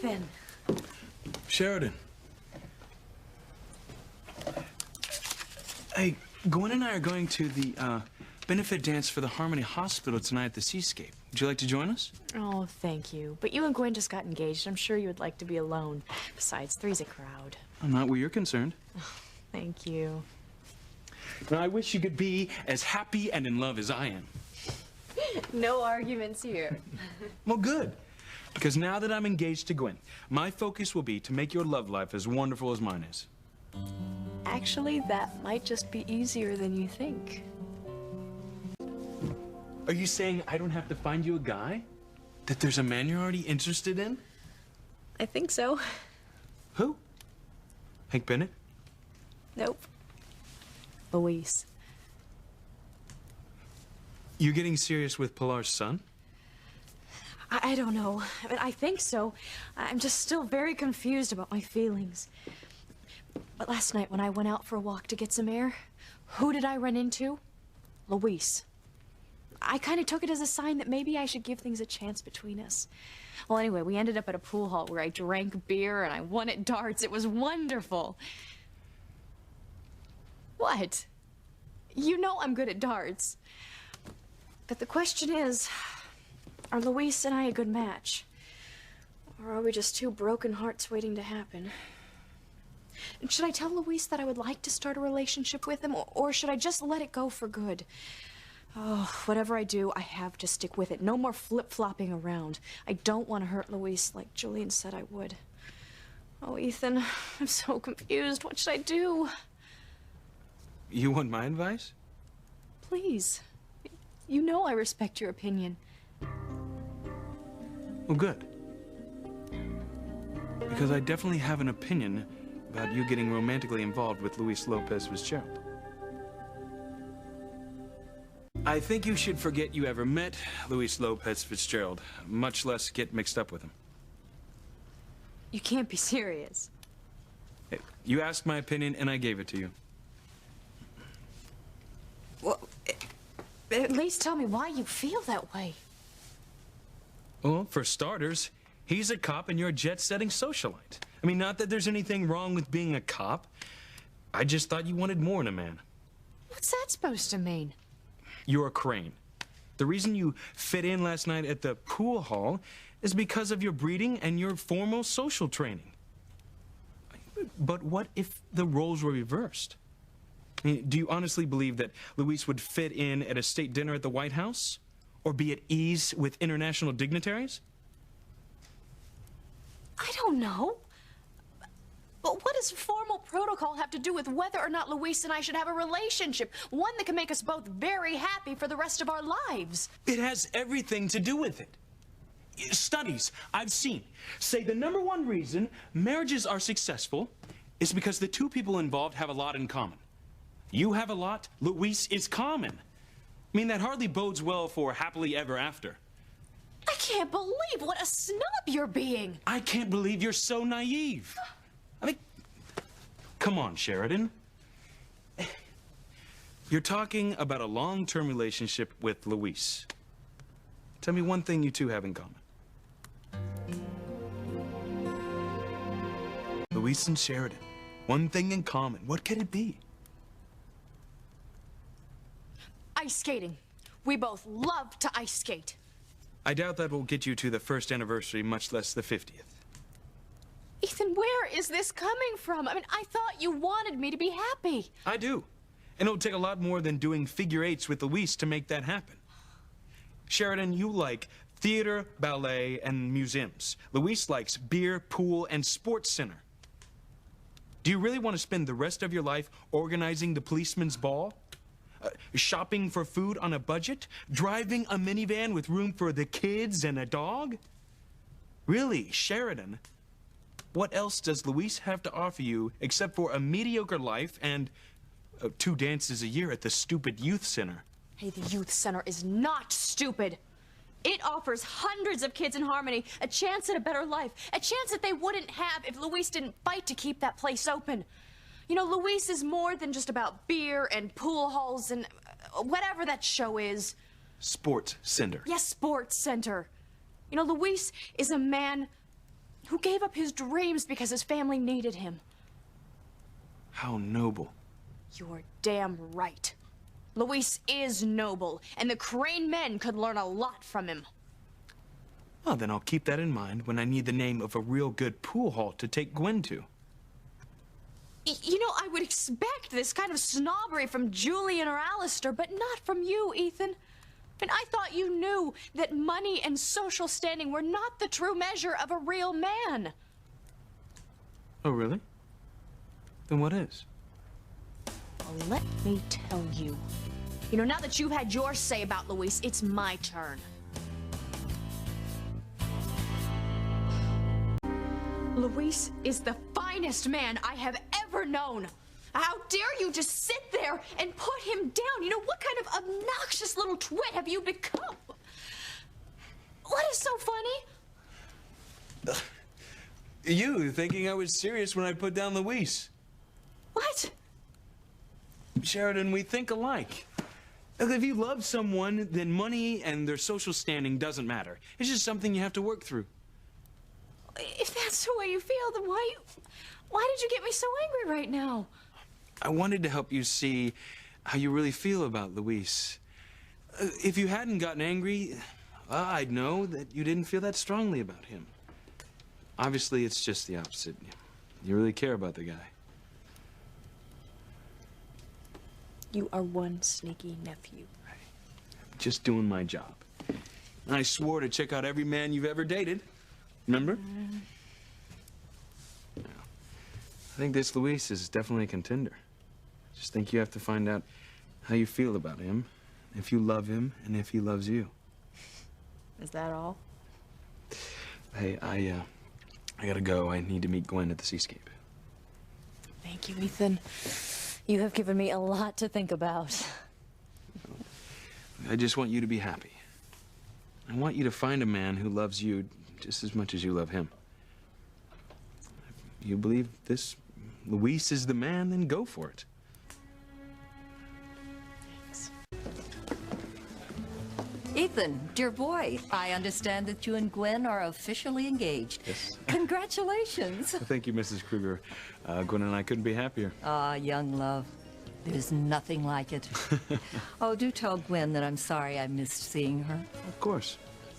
Ethan. Sheridan. Hey, Gwen and I are going to the benefit dance for the Harmony Hospital tonight at the Seascape. Would you like to join us? Oh, thank you. But you and Gwen just got engaged. I'm sure you would like to be alone. Besides, three's a crowd. I'm not where you're concerned. Thank you. Now, I wish you could be as happy and in love as I am. No arguments here. Well, good. Because now that I'm engaged to Gwen, my focus will be to make your love life as wonderful as mine is. Actually, that might just be easier than you think. Are you saying I don't have to find you a guy? That there's a man you're already interested in? I think so. Who? Hank Bennett? Nope. Luis. You getting serious with Pilar's son? I don't know. I mean, I think so. I'm just still very confused about my feelings. But last night when I went out for a walk to get some air, who did I run into? Luis. I kind of took it as a sign that maybe I should give things a chance between us. Well, anyway, we ended up at a pool hall where I drank beer and I won at darts. It was wonderful. What? You know I'm good at darts. But the question is, are Luis and I a good match? Or are we just two broken hearts waiting to happen? And should I tell Luis that I would like to start a relationship with him, or should I just let it go for good? Oh, whatever I do, I have to stick with it. No more flip-flopping around. I don't want to hurt Luis like Julian said I would. Oh, Ethan, I'm so confused. What should I do? You want my advice? Please. You know I respect your opinion. Well, good. Because I definitely have an opinion about you getting romantically involved with Luis Lopez Fitzgerald. I think you should forget you ever met Luis Lopez Fitzgerald, much less get mixed up with him. You can't be serious. Hey, you asked my opinion, and I gave it to you. Well, at least tell me why you feel that way. Well, for starters, he's a cop and you're a jet-setting socialite. I mean, not that there's anything wrong with being a cop. I just thought you wanted more in a man. What's that supposed to mean? You're a crane. The reason you fit in last night at the pool hall is because of your breeding and your formal social training. But what if the roles were reversed? I mean, do you honestly believe that Luis would fit in at a state dinner at the White House? Or be at ease with international dignitaries? I don't know. But what does formal protocol have to do with whether or not Luis and I should have a relationship? One that can make us both very happy for the rest of our lives. It has everything to do with it. Studies I've seen say the #1 reason marriages are successful is because the two people involved have a lot in common. You have a lot, Luis is common. I mean, that hardly bodes well for happily ever after. I can't believe what a snub you're being. I can't believe you're so naive. I mean, come on, Sheridan. You're talking about a long-term relationship with Luis. Tell me one thing you two have in common. Luis and Sheridan. One thing in common. What could it be? Ice skating. We both love to ice skate. I doubt that will get you to the first anniversary, much less the 50th. Ethan, where is this coming from? I mean, I thought you wanted me to be happy. I do. And it'll take a lot more than doing figure eights with Luis to make that happen. Sheridan, you like theater, ballet, and museums. Luis likes beer, pool, and sports center. Do you really want to spend the rest of your life organizing the policeman's ball? Shopping for food on a budget? Driving a minivan with room for the kids and a dog? Really, Sheridan, what else does Luis have to offer you except for a mediocre life and 2 dances a year at the stupid youth center? Hey, the youth center is not stupid. It offers hundreds of kids in Harmony a chance at a better life, a chance that they wouldn't have if Luis didn't fight to keep that place open. You know, Luis is more than just about beer and pool halls and whatever that show is. Sports Center. Yes, Sports Center. You know, Luis is a man who gave up his dreams because his family needed him. How noble. You're damn right. Luis is noble, and the Crane men could learn a lot from him. Well, then I'll keep that in mind when I need the name of a real good pool hall to take Gwen to. You know, I would expect this kind of snobbery from Julian or Alistair, but not from you, Ethan. And I thought you knew that money and social standing were not the true measure of a real man. Oh, really? Then what is? Well, let me tell you. You know, now that you've had your say about Luis, it's my turn. Luis is the finest man I have ever known. How dare you just sit there and put him down? You know, what kind of obnoxious little twit have you become? What is so funny? You thinking I was serious when I put down Luis. What? Sheridan, we think alike. If you love someone, then money and their social standing doesn't matter. It's just something you have to work through. If that's the way you feel, then why did you get me so angry right now? I wanted to help you see how you really feel about Luis. If you hadn't gotten angry, I'd know that you didn't feel that strongly about him. Obviously, it's just the opposite. You really care about the guy. You are one sneaky nephew. Just doing my job. I swore to check out every man you've ever dated. Remember? Yeah. I think this Luis is definitely a contender. Just think you have to find out how you feel about him, if you love him, and if he loves you. Is that all? Hey, I gotta go. I need to meet Gwen at the Seascape. Thank you, Ethan. You have given me a lot to think about. I just want you to be happy. I want you to find a man who loves you just as much as you love him. If you believe this Luis is the man, then go for it. Thanks. Ethan, dear boy, I understand that you and Gwen are officially engaged. Yes. Congratulations. Thank you, Mrs. Kruger. Gwen and I couldn't be happier. Ah, young love. There's nothing like it. Oh, do tell Gwen that I'm sorry I missed seeing her. Of course.